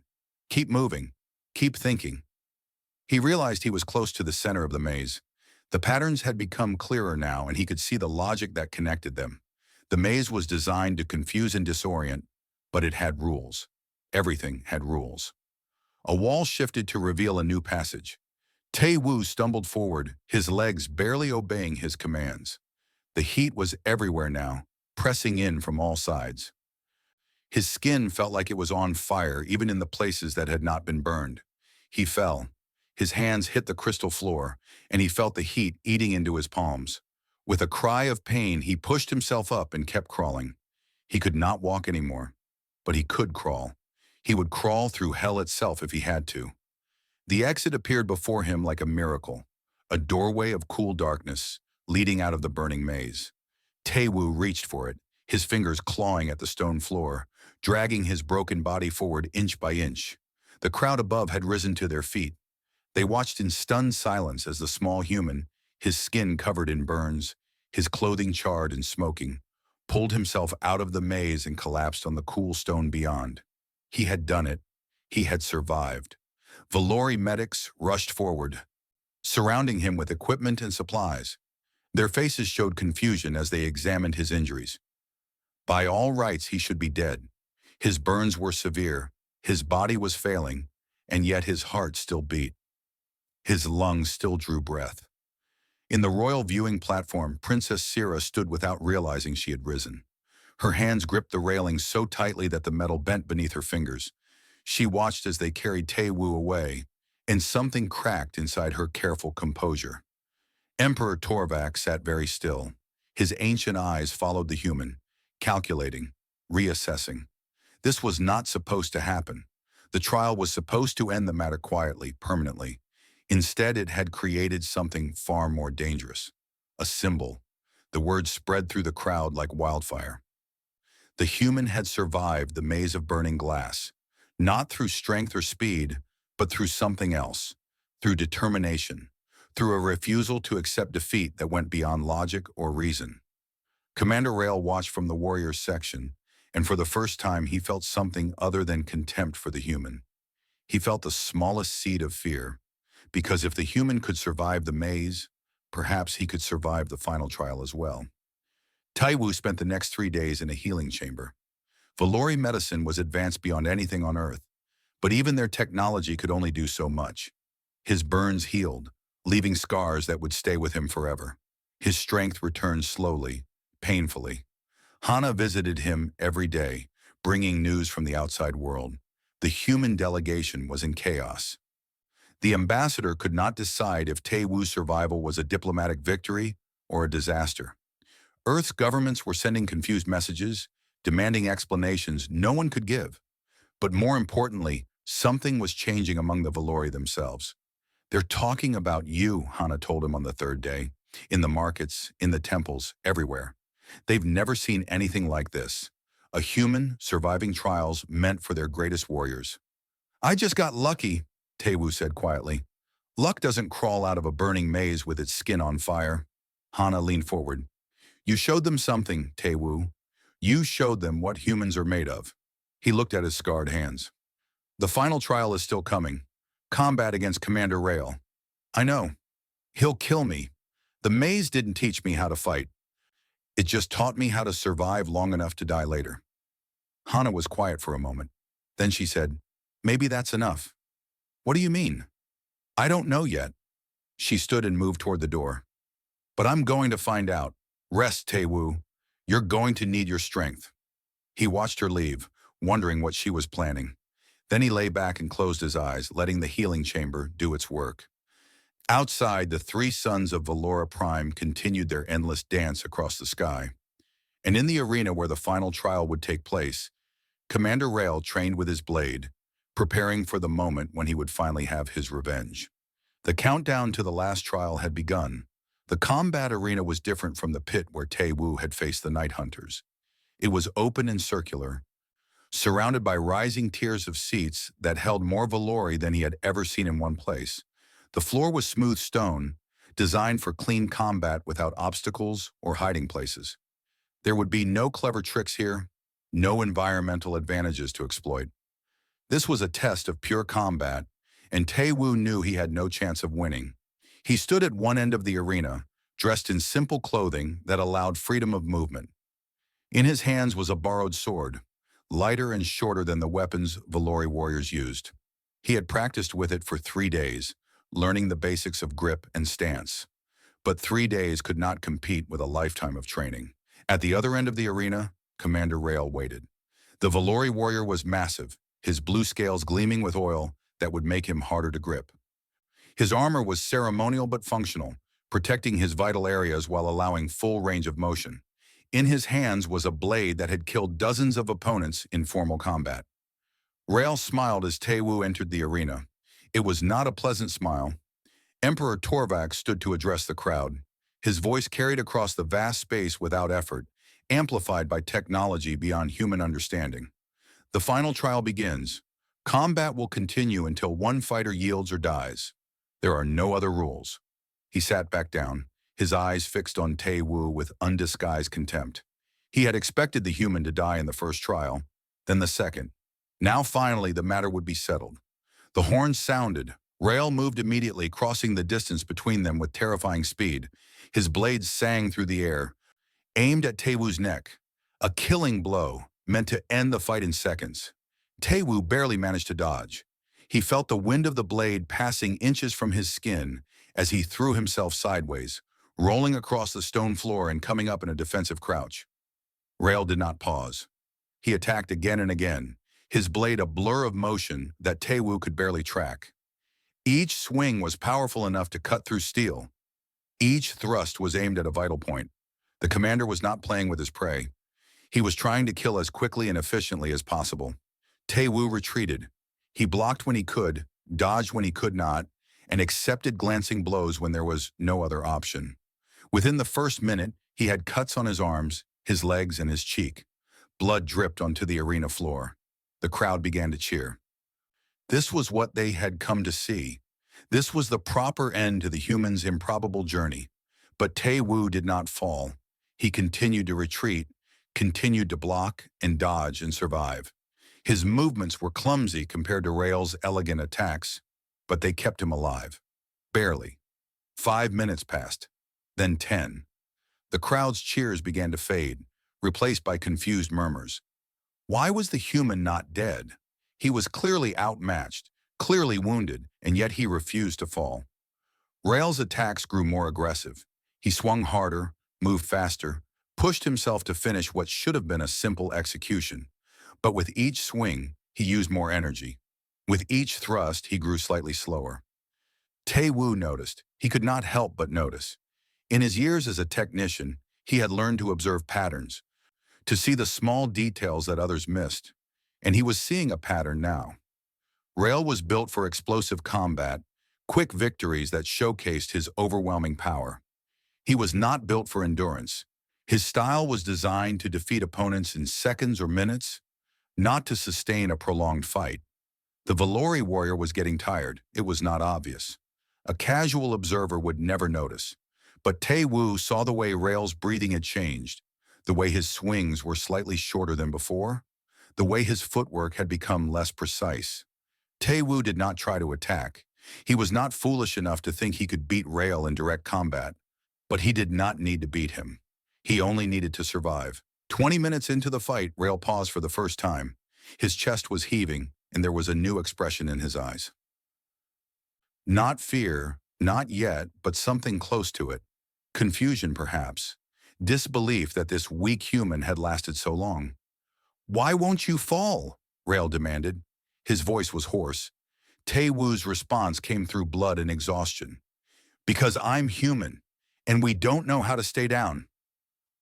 S1: Keep moving, Keep thinking. He realized he was close to the center of the maze. The patterns had become clearer now, and he could see the logic that connected them. The maze was designed to confuse and disorient, but it had rules. Everything had rules. A wall shifted to reveal a new passage. Tae-woo stumbled forward, his legs barely obeying his commands. The heat was everywhere now, pressing in from all sides. His skin felt like it was on fire, even in the places that had not been burned. He fell. His hands hit the crystal floor, and he felt the heat eating into his palms. With a cry of pain, he pushed himself up and kept crawling. He could not walk anymore, but he could crawl. He would crawl through hell itself if he had to. The exit appeared before him like a miracle, a doorway of cool darkness, leading out of the burning maze. Tae-woo reached for it, his fingers clawing at the stone floor, dragging his broken body forward inch by inch. The crowd above had risen to their feet. They watched in stunned silence as the small human, his skin covered in burns, his clothing charred and smoking, pulled himself out of the maze and collapsed on the cool stone beyond. He had done it. He had survived. Valori medics rushed forward, surrounding him with equipment and supplies. Their faces showed confusion as they examined his injuries. By all rights, he should be dead. His burns were severe, his body was failing, and yet his heart still beat. His lungs still drew breath. In the royal viewing platform, Princess Sira stood without realizing she had risen. Her hands gripped the railing so tightly that the metal bent beneath her fingers. She watched as they carried Tae-woo away, and something cracked inside her careful composure. Emperor Torvak sat very still. His ancient eyes followed the human, calculating, reassessing. This was not supposed to happen. The trial was supposed to end the matter quietly, permanently. Instead, it had created something far more dangerous. A symbol. The word spread through the crowd like wildfire. The human had survived the maze of burning glass, not through strength or speed, but through something else, through determination, through a refusal to accept defeat that went beyond logic or reason. Commander Rail watched from the warriors section, and for the first time he felt something other than contempt for the human. He felt the smallest seed of fear, because if the human could survive the maze, perhaps he could survive the final trial as well. Tae-woo spent the next 3 days in a healing chamber. Valori medicine was advanced beyond anything on Earth, but even their technology could only do so much. His burns healed, leaving scars that would stay with him forever. His strength returned slowly, painfully. Hana visited him every day, bringing news from the outside world. The human delegation was in chaos. The ambassador could not decide if Tae-woo's survival was a diplomatic victory or a disaster. Earth's governments were sending confused messages, demanding explanations no one could give. But more importantly, something was changing among the Valori themselves. "They're talking about you," Hana told him on the third day. "In the markets, in the temples, everywhere. They've never seen anything like this. A human surviving trials meant for their greatest warriors." "I just got lucky," Tae-woo said quietly. "Luck doesn't crawl out of a burning maze with its skin on fire." Hana leaned forward. "You showed them something, Tae-woo. You showed them what humans are made of." He looked at his scarred hands. "The final trial is still coming. Combat against Commander Rail. I know. He'll kill me. The maze didn't teach me how to fight. It just taught me how to survive long enough to die later." Hana was quiet for a moment. Then she said, "Maybe that's enough." "What do you mean?" "I don't know yet." She stood and moved toward the door. "But I'm going to find out. Rest, Tae-woo. You're going to need your strength." He watched her leave, wondering what she was planning. Then he lay back and closed his eyes, letting the healing chamber do its work. Outside, the 3 sons of Valora Prime continued their endless dance across the sky. And in the arena where the final trial would take place, Commander Rail trained with his blade, preparing for the moment when he would finally have his revenge. The countdown to the last trial had begun. The combat arena was different from the pit where Tae-woo had faced the Night Hunters. It was open and circular, surrounded by rising tiers of seats that held more Valori than he had ever seen in one place. The floor was smooth stone, designed for clean combat without obstacles or hiding places. There would be no clever tricks here, no environmental advantages to exploit. This was a test of pure combat, and Tae-woo knew he had no chance of winning. He stood at one end of the arena, dressed in simple clothing that allowed freedom of movement. In his hands was a borrowed sword, lighter and shorter than the weapons Valori warriors used. He had practiced with it for 3 days, learning the basics of grip and stance. But 3 days could not compete with a lifetime of training. At the other end of the arena, Commander Rail waited. The Valori warrior was massive, his blue scales gleaming with oil that would make him harder to grip. His armor was ceremonial but functional, protecting his vital areas while allowing full range of motion. In his hands was a blade that had killed dozens of opponents in formal combat. Rail smiled as Tae-woo entered the arena. It was not a pleasant smile. Emperor Torvak stood to address the crowd. His voice carried across the vast space without effort, amplified by technology beyond human understanding. The final trial begins. Combat will continue until one fighter yields or dies. There are no other rules. He sat back down, his eyes fixed on Tae-woo with undisguised contempt. He had expected the human to die in the first trial, then the second. Now finally the matter would be settled. The horns sounded. Rail moved immediately, crossing the distance between them with terrifying speed. His blades sang through the air, aimed at Tae-woo's neck. A killing blow, meant to end the fight in seconds. Tae-woo barely managed to dodge. He felt the wind of the blade passing inches from his skin as he threw himself sideways, rolling across the stone floor and coming up in a defensive crouch. Rail did not pause. He attacked again and again, his blade a blur of motion that Tae-woo could barely track. Each swing was powerful enough to cut through steel. Each thrust was aimed at a vital point. The commander was not playing with his prey. He was trying to kill as quickly and efficiently as possible. Tae-woo retreated. He blocked when he could, dodged when he could not, and accepted glancing blows when there was no other option. Within the first minute, he had cuts on his arms, his legs, and his cheek. Blood dripped onto the arena floor. The crowd began to cheer. This was what they had come to see. This was the proper end to the human's improbable journey. But Tae-woo did not fall. He continued to retreat, continued to block and dodge and survive. His movements were clumsy compared to Rail's elegant attacks, but they kept him alive. Barely. 5 minutes passed, then 10. The crowd's cheers began to fade, replaced by confused murmurs. Why was the human not dead? He was clearly outmatched, clearly wounded, and yet he refused to fall. Rail's attacks grew more aggressive. He swung harder, moved faster, pushed himself to finish what should have been a simple execution. But with each swing, he used more energy. With each thrust, he grew slightly slower. Tae-woo noticed. He could not help but notice. In his years as a technician, he had learned to observe patterns, to see the small details that others missed. And he was seeing a pattern now. Rail was built for explosive combat, quick victories that showcased his overwhelming power. He was not built for endurance. His style was designed to defeat opponents in seconds or minutes, not to sustain a prolonged fight. The Valori warrior was getting tired. It was not obvious. A casual observer would never notice. But Tae-woo saw the way Rail's breathing had changed, the way his swings were slightly shorter than before, the way his footwork had become less precise. Tae-woo did not try to attack. He was not foolish enough to think he could beat Rail in direct combat. But he did not need to beat him. He only needed to survive. 20 minutes into the fight, Rail paused for the first time. His chest was heaving, and there was a new expression in his eyes. Not fear, not yet, but something close to it. Confusion, perhaps. Disbelief that this weak human had lasted so long. "Why won't you fall?" Rail demanded. His voice was hoarse. Tae-woo's response came through blood and exhaustion. "Because I'm human, and we don't know how to stay down."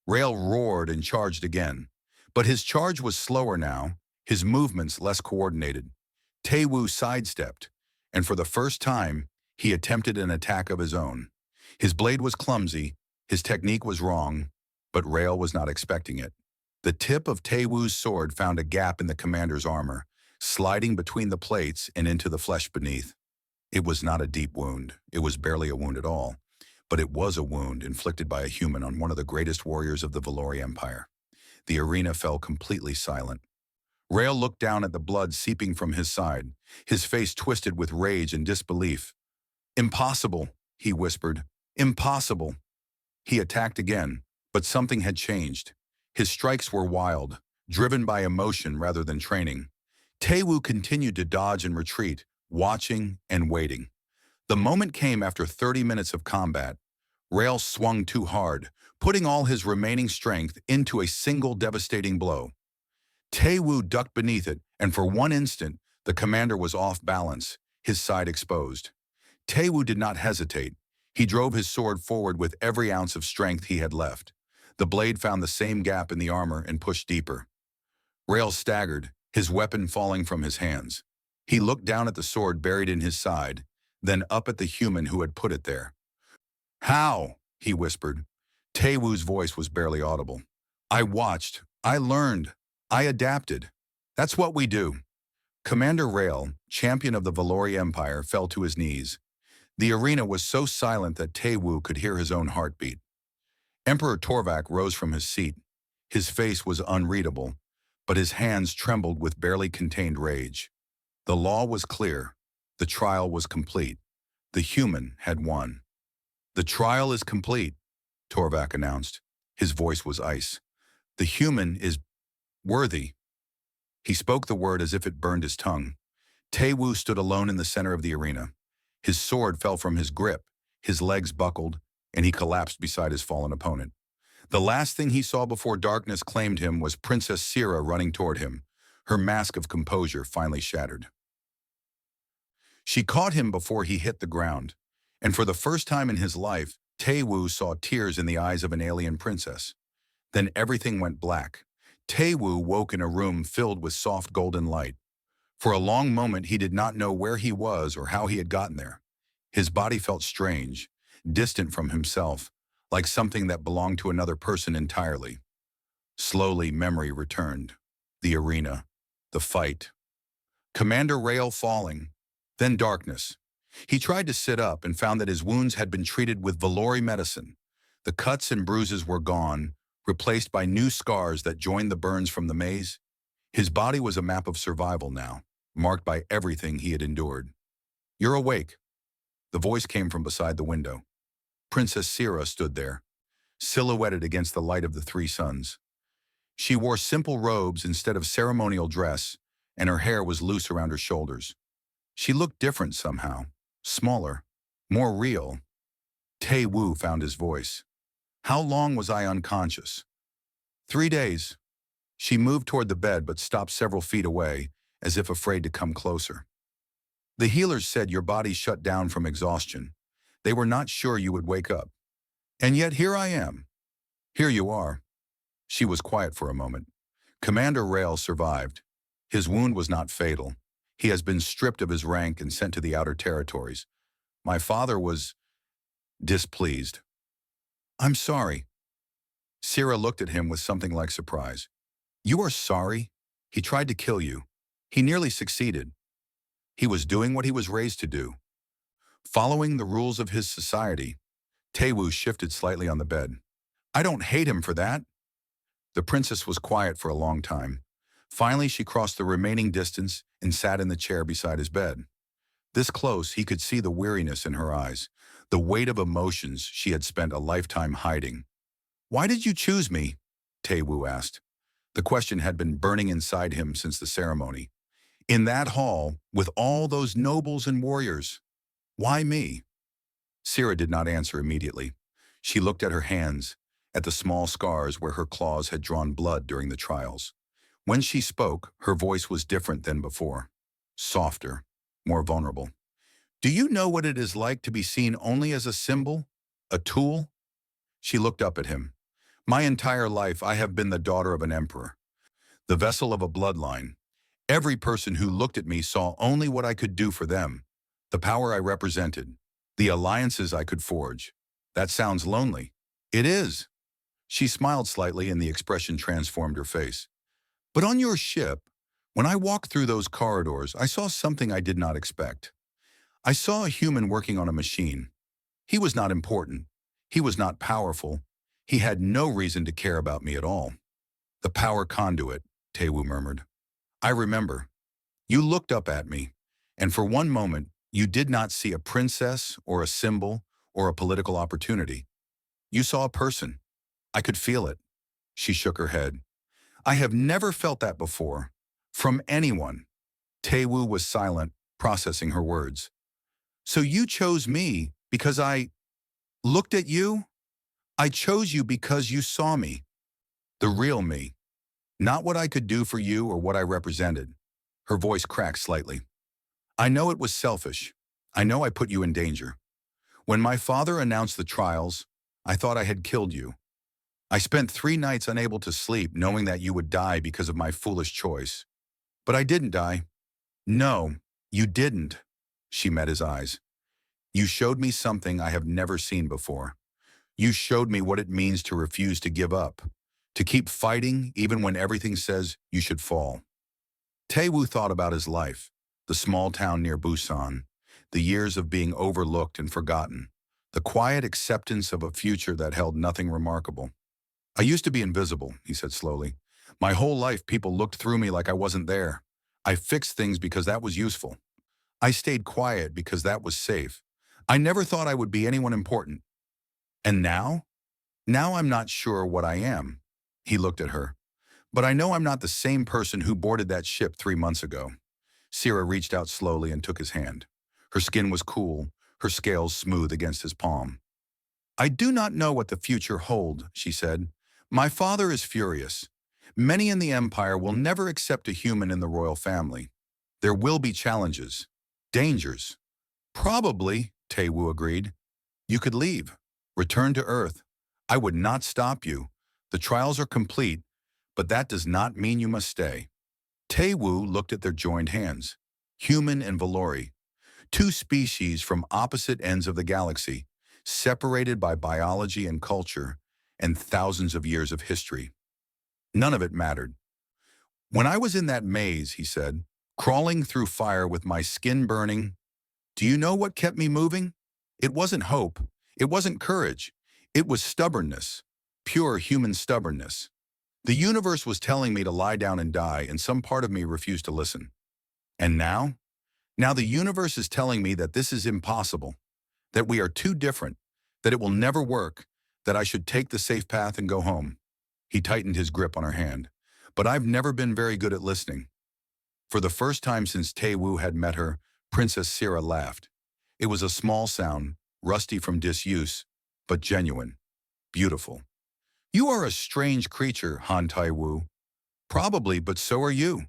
S1: Rail roared and charged again. But his charge was slower now, his movements less coordinated. Tae-woo sidestepped, and for the first time, he attempted an attack of his own. His blade was clumsy, his technique was wrong, but Rail was not expecting it. The tip of Tae-woo's sword found a gap in the commander's armor, sliding between the plates and into the flesh beneath. It was not a deep wound. It was barely a wound at all. But it was a wound inflicted by a human on one of the greatest warriors of the Valori Empire. The arena fell completely silent. Rael looked down at the blood seeping from his side, his face twisted with rage and disbelief. Impossible, he whispered. Impossible. He attacked again, but something had changed. His strikes were wild, driven by emotion rather than training. Taewoo continued to dodge and retreat, watching and waiting. The moment came after 30 minutes of combat. Rael swung too hard, putting all his remaining strength into a single devastating blow. Taewoo ducked beneath it, and for one instant, the commander was off balance, his side exposed. Taewoo did not hesitate. He drove his sword forward with every ounce of strength he had left. The blade found the same gap in the armor and pushed deeper. Rael staggered, his weapon falling from his hands. He looked down at the sword buried in his side, then up at the human who had put it there. How? He whispered. Taewoo's voice was barely audible. I watched. I learned. I adapted. That's what we do. Commander Rael, champion of the Valori Empire, fell to his knees. The arena was so silent that Taewoo could hear his own heartbeat. Emperor Torvak rose from his seat. His face was unreadable, but his hands trembled with barely contained rage. The law was clear. The trial was complete. The human had won. The trial is complete, Torvak announced. His voice was ice. The human is worthy. He spoke the word as if it burned his tongue. Taewoo stood alone in the center of the arena. His sword fell from his grip, his legs buckled, and he collapsed beside his fallen opponent. The last thing he saw before darkness claimed him was Princess Sira running toward him, her mask of composure finally shattered. She caught him before he hit the ground, and for the first time in his life, Taewoo saw tears in the eyes of an alien princess. Then everything went black. Taewoo woke in a room filled with soft golden light. For a long moment he did not know where he was or how he had gotten there. His body felt strange, distant from himself, like something that belonged to another person entirely. Slowly memory returned. The arena. The fight. Commander Rael falling. Then darkness. He tried to sit up and found that his wounds had been treated with Valori medicine. The cuts and bruises were gone, replaced by new scars that joined the burns from the maze. His body was a map of survival now, marked by everything he had endured. You're awake. The voice came from beside the window. Princess Sira stood there, silhouetted against the light of the three suns. She wore simple robes instead of ceremonial dress, and her hair was loose around her shoulders. She looked different somehow, smaller, more real. Taewoo found his voice. How long was I unconscious? 3 days. She moved toward the bed but stopped several feet away, as if afraid to come closer. The healers said your body shut down from exhaustion. They were not sure you would wake up. And yet here I am. Here you are. She was quiet for a moment. Commander Rael survived. His wound was not fatal. He has been stripped of his rank and sent to the outer territories. My father was displeased. I'm sorry. Sira looked at him with something like surprise. You are sorry? He tried to kill you. He nearly succeeded. He was doing what he was raised to do. Following the rules of his society. Taewoo shifted slightly on the bed. I don't hate him for that. The princess was quiet for a long time. Finally, she crossed the remaining distance and sat in the chair beside his bed. This close, he could see the weariness in her eyes, the weight of emotions she had spent a lifetime hiding. Why did you choose me? Taewoo asked. The question had been burning inside him since the ceremony. In that hall, with all those nobles and warriors. Why me? Sira did not answer immediately. She looked at her hands, at the small scars where her claws had drawn blood during the trials. When she spoke, her voice was different than before. Softer, more vulnerable. Do you know what it is like to be seen only as a symbol? A tool? She looked up at him. My entire life I have been the daughter of an emperor, the vessel of a bloodline. Every person who looked at me saw only what I could do for them, the power I represented, the alliances I could forge. That sounds lonely. It is. She smiled slightly and the expression transformed her face. But on your ship, when I walked through those corridors, I saw something I did not expect. I saw a human working on a machine. He was not important. He was not powerful. He had no reason to care about me at all. The power conduit, Taewoo murmured. I remember. You looked up at me, and for one moment, you did not see a princess or a symbol or a political opportunity. You saw a person. I could feel it. She shook her head. I have never felt that before. From anyone. Taewoo was silent, processing her words. So you chose me because I looked at you? I chose you because you saw me. The real me. Not what I could do for you or what I represented. Her voice cracked slightly. I know it was selfish. I know I put you in danger. When my father announced the trials, I thought I had killed you. I spent 3 nights unable to sleep knowing that you would die because of my foolish choice. But I didn't die. No, you didn't. She met his eyes. You showed me something I have never seen before. You showed me what it means to refuse to give up, to keep fighting even when everything says you should fall. Taewoo thought about his life, the small town near Busan, the years of being overlooked and forgotten, the quiet acceptance of a future that held nothing remarkable. I used to be invisible, he said slowly. My whole life people looked through me like I wasn't there. I fixed things because that was useful. I stayed quiet because that was safe. I never thought I would be anyone important. And now? Now I'm not sure what I am. He looked at her. But I know I'm not the same person who boarded that ship 3 months ago. Sierra reached out slowly and took his hand. Her skin was cool, her scales smooth against his palm. I do not know what the future hold, she said. My father is furious. Many in the Empire will never accept a human in the royal family. There will be challenges, dangers. Probably, Taewoo agreed. You could leave, return to Earth. I would not stop you. The trials are complete, but that does not mean you must stay. Taewoo looked at their joined hands. Human and Valori, two species from opposite ends of the galaxy, separated by biology and culture and thousands of years of history. None of it mattered. When I was in that maze, he said, crawling through fire with my skin burning, do you know what kept me moving? It wasn't hope. It wasn't courage. It was stubbornness, pure human stubbornness. The universe was telling me to lie down and die, and some part of me refused to listen. And now? Now the universe is telling me that this is impossible, that we are too different, that it will never work, that I should take the safe path and go home. He tightened his grip on her hand. But I've never been very good at listening. For the first time since Taewoo had met her, Princess Sierra laughed. It was a small sound, rusty from disuse, but genuine, beautiful. You are a strange creature, Han Taewoo. Probably, but so are you.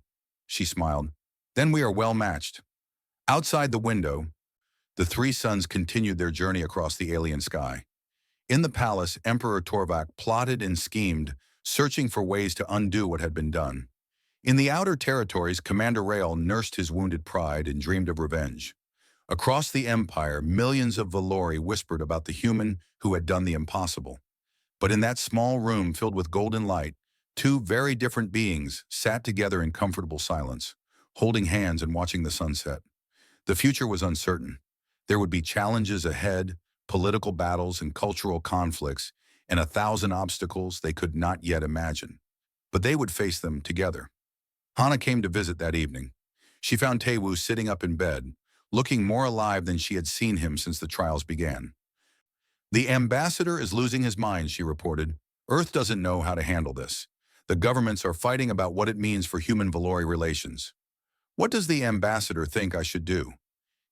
S1: She smiled. Then we are well matched. Outside the window, the three sons continued their journey across the alien sky. In the palace, Emperor Torvak plotted and schemed, searching for ways to undo what had been done. In the outer territories, Commander Rael nursed his wounded pride and dreamed of revenge. Across the Empire, millions of Valori whispered about the human who had done the impossible. But in that small room filled with golden light, two very different beings sat together in comfortable silence, holding hands and watching the sunset. The future was uncertain. There would be challenges ahead, political battles and cultural conflicts, and 1,000 obstacles they could not yet imagine. But they would face them together. Hana came to visit that evening. She found Taewoo sitting up in bed, looking more alive than she had seen him since the trials began. The ambassador is losing his mind, she reported. Earth doesn't know how to handle this. The governments are fighting about what it means for human-Valori relations. What does the ambassador think I should do?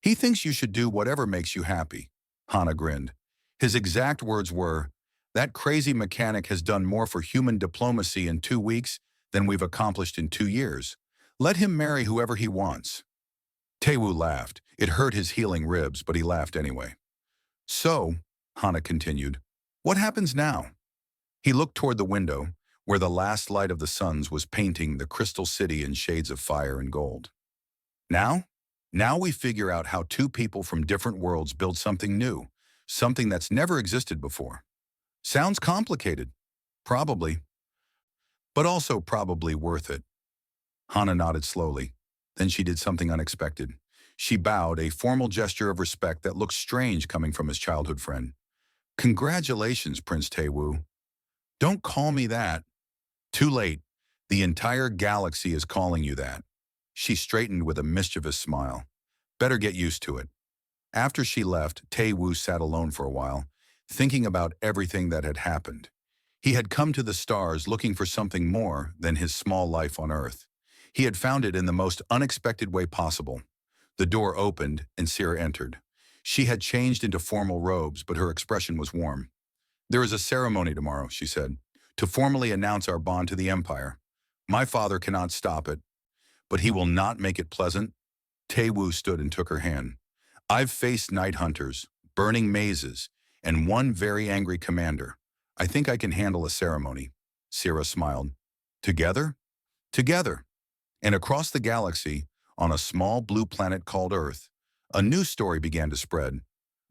S1: He thinks you should do whatever makes you happy. Hana grinned. His exact words were, that crazy mechanic has done more for human diplomacy in 2 weeks than we've accomplished in 2 years. Let him marry whoever he wants. Taewoo laughed. It hurt his healing ribs, but he laughed anyway. So, Hana continued, what happens now? He looked toward the window, where the last light of the suns was painting the crystal city in shades of fire and gold. Now? Now we figure out how two people from different worlds build something new, something that's never existed before. Sounds complicated. Probably. But also probably worth it. Hana nodded slowly. Then she did something unexpected. She bowed, a formal gesture of respect that looked strange coming from his childhood friend. Congratulations, Prince Taewoo. Don't call me that. Too late. The entire galaxy is calling you that. She straightened with a mischievous smile. Better get used to it. After she left, Tae-woo sat alone for a while, thinking about everything that had happened. He had come to the stars looking for something more than his small life on Earth. He had found it in the most unexpected way possible. The door opened, and Sierra entered. She had changed into formal robes, but her expression was warm. "There is a ceremony tomorrow," she said, "to formally announce our bond to the Empire. My father cannot stop it, but he will not make it pleasant." Tae-woo stood and took her hand. "I've faced night hunters, burning mazes, and one very angry commander. I think I can handle a ceremony." Sierra smiled. "Together?" "Together." And across the galaxy, on a small blue planet called Earth, a new story began to spread.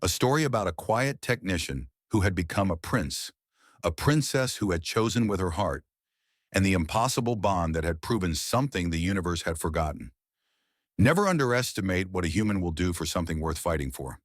S1: A story about a quiet technician who had become a prince, a princess who had chosen with her heart, and the impossible bond that had proven something the universe had forgotten. Never underestimate what a human will do for something worth fighting for.